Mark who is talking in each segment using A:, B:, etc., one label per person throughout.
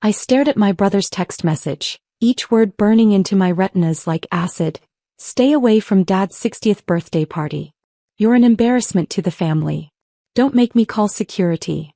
A: I stared at my brother's text message, each word burning into my retinas like acid. Stay away from Dad's 60th birthday party. You're an embarrassment to the family. Don't make me call security.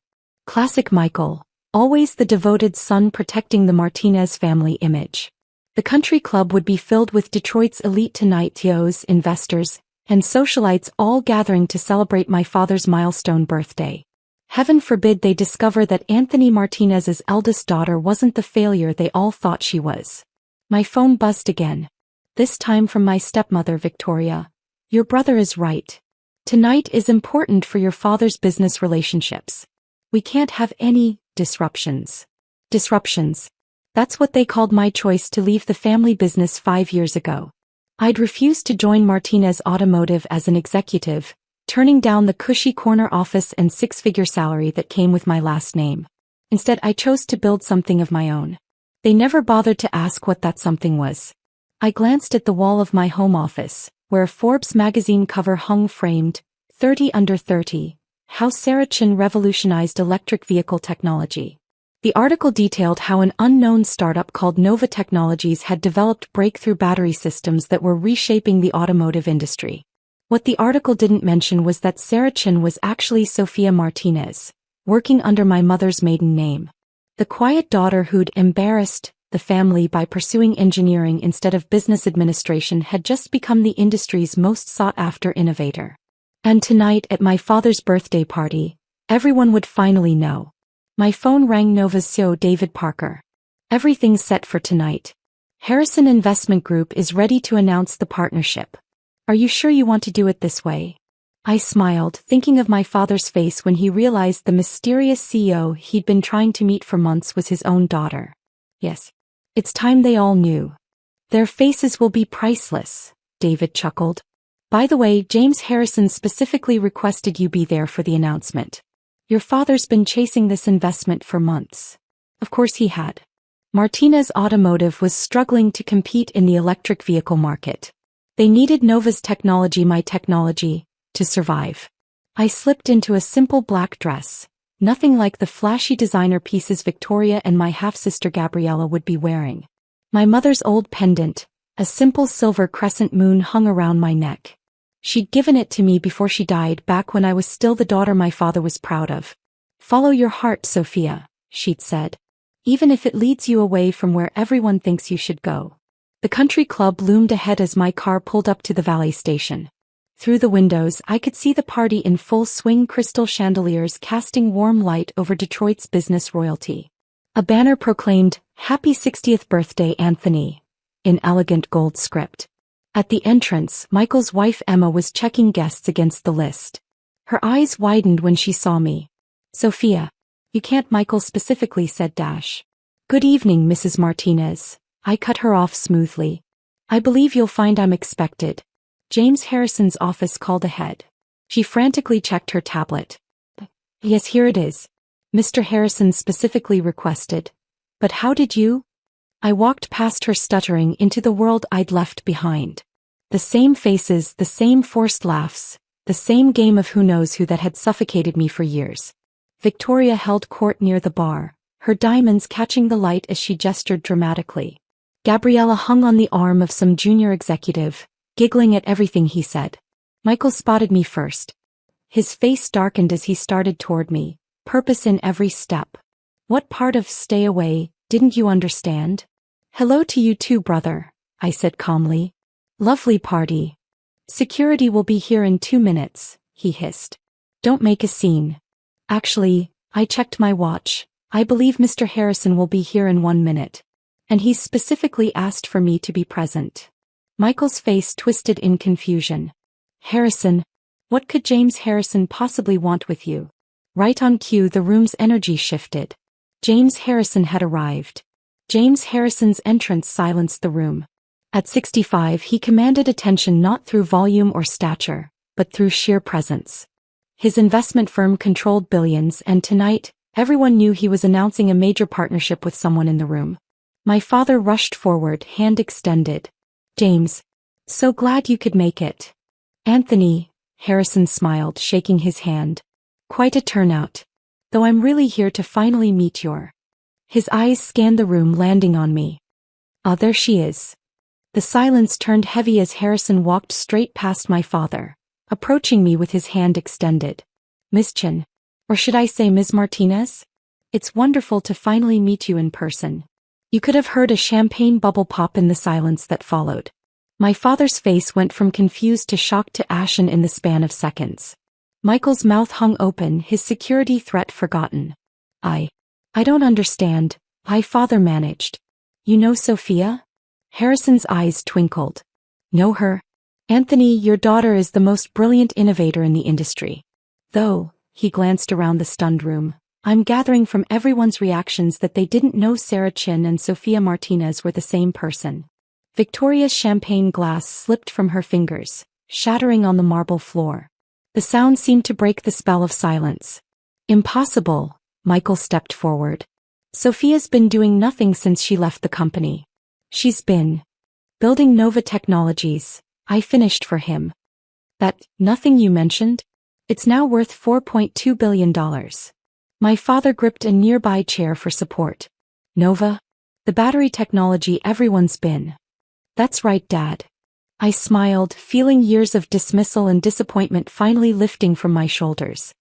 A: Classic Michael, always the devoted son protecting the Martinez family image. The country club would be filled with Detroit's elite tonight-os, investors, and socialites all gathering to celebrate my father's milestone birthday. Heaven forbid they discover that Anthony Martinez's eldest daughter wasn't the failure they all thought she was. My phone buzzed again. This time from my stepmother, Victoria. Your brother is right. Tonight is important for your father's business relationships. We can't have any disruptions. Disruptions. That's what they called my choice to leave the family business 5 years ago. I'd refused to join Martinez Automotive as an executive, turning down the cushy corner office and six-figure salary that came with my last name. Instead, I chose to build something of my own. They never bothered to ask what that something was. I glanced at the wall of my home office, where a Forbes magazine cover hung framed, 30 Under 30, How Sarah Chin Revolutionized Electric Vehicle Technology. The article detailed how an unknown startup called Nova Technologies had developed breakthrough battery systems that were reshaping the automotive industry. What the article didn't mention was that Sarah Chin was actually Sophia Martinez, working under my mother's maiden name. The quiet daughter who'd embarrassed the family by pursuing engineering instead of business administration had just become the industry's most sought-after innovator. And tonight at my father's birthday party, everyone would finally know. My phone rang. Nova's CEO David Parker. Everything's set for tonight. Harrison Investment Group is ready to announce the partnership. Are you sure you want to do it this way? I smiled, thinking of my father's face when he realized the mysterious CEO he'd been trying to meet for months was his own daughter. Yes. It's time they all knew. Their faces will be priceless, David chuckled. By the way, James Harrison specifically requested you be there for the announcement. Your father's been chasing this investment for months. Of course he had. Martinez Automotive was struggling to compete in the electric vehicle market. They needed Nova's technology, my technology, to survive. I slipped into a simple black dress, nothing like the flashy designer pieces Victoria and my half-sister Gabriella would be wearing. My mother's old pendant, a simple silver crescent moon, hung around my neck. She'd given it to me before she died, back when I was still the daughter my father was proud of. Follow your heart, Sophia, she'd said. Even if it leads you away from where everyone thinks you should go. The country club loomed ahead as my car pulled up to the valet station. Through the windows, I could see the party in full swing, crystal chandeliers casting warm light over Detroit's business royalty. A banner proclaimed, "Happy 60th birthday, Anthony," in elegant gold script. At the entrance, Michael's wife Emma was checking guests against the list. Her eyes widened when she saw me. "Sophia. You can't," Michael specifically said. "Good evening, Mrs. Martinez." I cut her off smoothly. "I believe you'll find I'm expected." James Harrison's office called ahead. She frantically checked her tablet. "Yes, here it is. Mr. Harrison specifically requested. But how did you?" I walked past her, stuttering, into the world I'd left behind. The same faces, the same forced laughs, the same game of who knows who that had suffocated me for years. Victoria held court near the bar, her diamonds catching the light as she gestured dramatically. Gabriella hung on the arm of some junior executive, giggling at everything he said. Michael spotted me first. His face darkened as he started toward me, purpose in every step. "What part of stay away didn't you understand?" "Hello to you too, brother," I said calmly. "Lovely party." "Security will be here in 2 minutes, he hissed. "Don't make a scene." "Actually, I checked my watch. I believe Mr. Harrison will be here in 1 minute. And he's specifically asked for me to be present." Michael's face twisted in confusion. "Harrison? What could James Harrison possibly want with you?" Right on cue, the room's energy shifted. James Harrison had arrived. James Harrison's entrance silenced the room. At 65, he commanded attention not through volume or stature, but through sheer presence. His investment firm controlled billions, and tonight, everyone knew he was announcing a major partnership with someone in the room. My father rushed forward, hand extended. "James. So glad you could make it." "Anthony," Harrison smiled, shaking his hand. "Quite a turnout. Though I'm really here to finally meet your..." His eyes scanned the room, landing on me. Ah, there she is. The silence turned heavy as Harrison walked straight past my father, approaching me with his hand extended. Miss Chen. Or should I say Ms. Martinez? It's wonderful to finally meet you in person. You could have heard a champagne bubble pop in the silence that followed. My father's face went from confused to shocked to ashen in the span of seconds. Michael's mouth hung open, his security threat forgotten. I don't understand. My father managed. You know Sophia? Harrison's eyes twinkled. Know her? Anthony, your daughter is the most brilliant innovator in the industry. Though, he glanced around the stunned room, I'm gathering from everyone's reactions that they didn't know Sarah Chin and Sophia Martinez were the same person. Victoria's champagne glass slipped from her fingers, shattering on the marble floor. The sound seemed to break the spell of silence. Impossible, Michael stepped forward. Sophia's been doing nothing since she left the company. She's been building Nova Technologies. I finished for him. That nothing you mentioned? It's now worth $4.2 billion. My father gripped a nearby chair for support. Nova? The battery technology everyone's been. That's right, Dad. I smiled, feeling years of dismissal and disappointment finally lifting from my shoulders.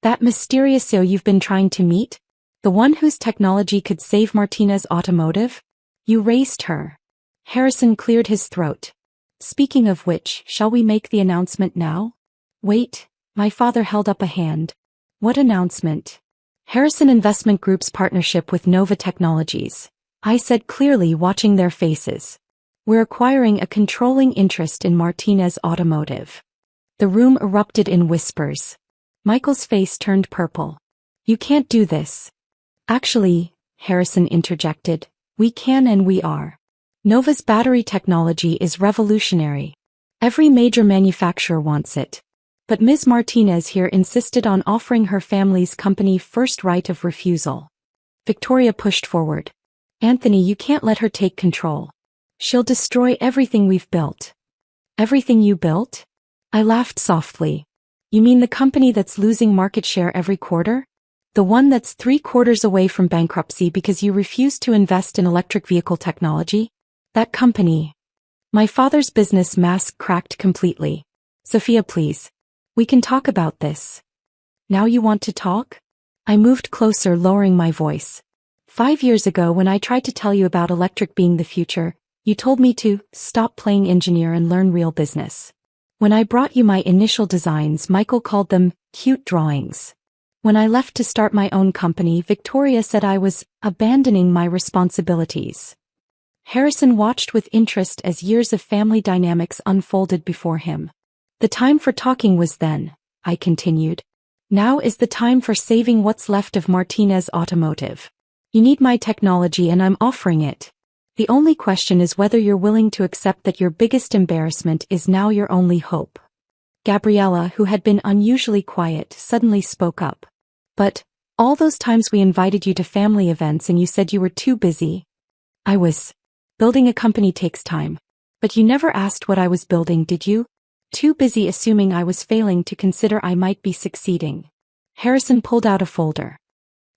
A: That mysterious CEO you've been trying to meet? The one whose technology could save Martinez Automotive? You raised her. Harrison cleared his throat. Speaking of which, shall we make the announcement now? Wait, my father held up a hand. What announcement? Harrison Investment Group's partnership with Nova Technologies. I said clearly, watching their faces. We're acquiring a controlling interest in Martinez Automotive. The room erupted in whispers. Michael's face turned purple. You can't do this. Actually, Harrison interjected, we can and we are. Nova's battery technology is revolutionary. Every major manufacturer wants it. But Ms. Martinez here insisted on offering her family's company first right of refusal. Victoria pushed forward. Anthony, you can't let her take control. She'll destroy everything we've built. Everything you built? I laughed softly. You mean the company that's losing market share every quarter? The one that's 3/4 away from bankruptcy because you refuse to invest in electric vehicle technology? That company. My father's business mask cracked completely. Sophia, please. We can talk about this. Now you want to talk? I moved closer, lowering my voice. 5 years ago, when I tried to tell you about electric being the future, you told me to stop playing engineer and learn real business. When I brought you my initial designs, Michael called them cute drawings. When I left to start my own company, Victoria said I was abandoning my responsibilities. Harrison watched with interest as years of family dynamics unfolded before him. The time for talking was then, I continued. Now is the time for saving what's left of Martinez Automotive. You need my technology and I'm offering it. The only question is whether you're willing to accept that your biggest embarrassment is now your only hope. Gabriella, who had been unusually quiet, suddenly spoke up. But, all those times we invited you to family events and you said you were too busy. I was. Building a company takes time. But you never asked what I was building, did you? Too busy assuming I was failing to consider I might be succeeding. Harrison pulled out a folder.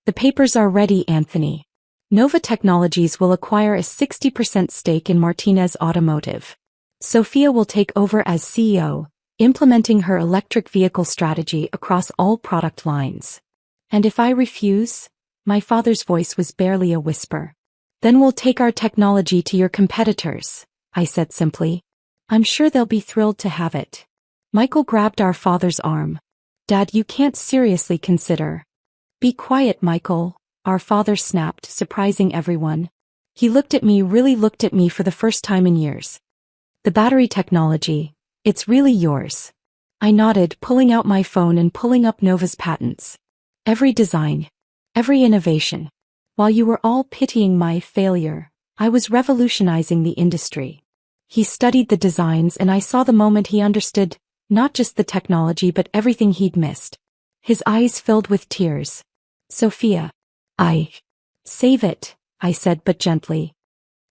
A: The papers are ready, Anthony. Nova Technologies will acquire a 60% stake in Martinez Automotive. Sophia will take over as CEO, implementing her electric vehicle strategy across all product lines. And if I refuse? My father's voice was barely a whisper. Then we'll take our technology to your competitors, I said simply. I'm sure they'll be thrilled to have it. Michael grabbed our father's arm. Dad, you can't seriously consider. Be quiet, Michael, our father snapped, surprising everyone. He really looked at me for the first time in years. The battery technology, it's really yours. I nodded, pulling out my phone and pulling up Nova's patents. Every design, every innovation. While you were all pitying my failure, I was revolutionizing the industry. He studied the designs and I saw the moment he understood, not just the technology but everything he'd missed. His eyes filled with tears. Sophia. Save it, I said but gently.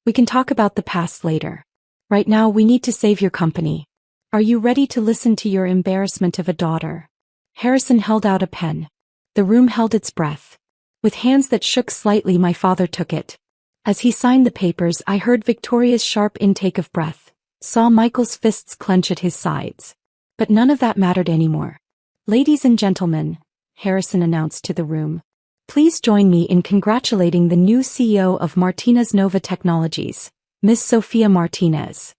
A: We can talk about the past later. Right now we need to save your company. Are you ready to listen to your embarrassment of a daughter? Harrison held out a pen. The room held its breath. With hands that shook slightly, my father took it. As he signed the papers, I heard Victoria's sharp intake of breath, saw Michael's fists clench at his sides. But none of that mattered anymore. "Ladies and gentlemen," Harrison announced to the room, "please join me in congratulating the new CEO of Martinez Nova Technologies, Miss Sophia Martinez."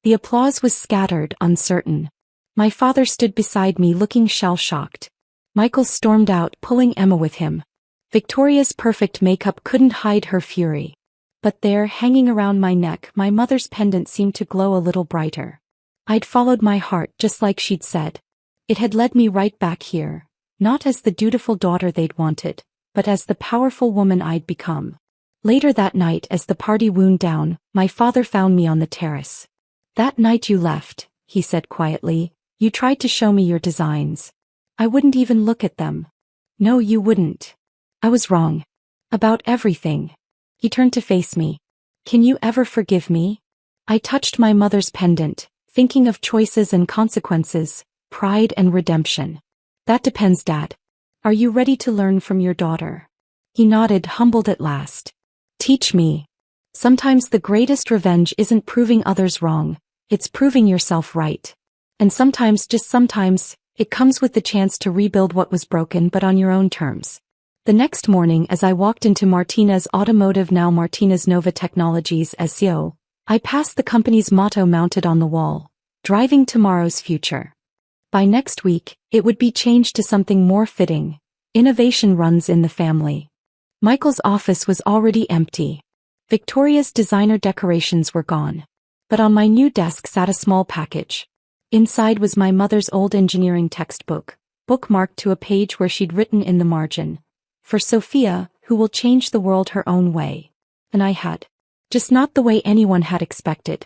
A: The applause was scattered, uncertain. My father stood beside me looking shell-shocked. Michael stormed out, pulling Emma with him. Victoria's perfect makeup couldn't hide her fury. But there, hanging around my neck, my mother's pendant seemed to glow a little brighter. I'd followed my heart just like she'd said. It had led me right back here, not as the dutiful daughter they'd wanted, but as the powerful woman I'd become. Later that night, as the party wound down, my father found me on the terrace. "That night you left," he said quietly, "you tried to show me your designs. I wouldn't even look at them." "No, you wouldn't. I was wrong. About everything." He turned to face me. "Can you ever forgive me?" I touched my mother's pendant, thinking of choices and consequences, pride and redemption. "That depends, Dad. Are you ready to learn from your daughter?" He nodded, humbled at last. "Teach me." Sometimes the greatest revenge isn't proving others wrong, it's proving yourself right. And sometimes, just sometimes, it comes with the chance to rebuild what was broken, but on your own terms. The next morning, as I walked into Martinez Automotive, now Martinez Nova Technologies as CEO, I passed the company's motto mounted on the wall: "Driving tomorrow's future." By next week, it would be changed to something more fitting: "Innovation runs in the family." Michael's office was already empty. Victoria's designer decorations were gone. But on my new desk sat a small package. Inside was my mother's old engineering textbook, bookmarked to a page where she'd written in the margin, "For Sophia, who will change the world her own way." And I had. Just not the way anyone had expected.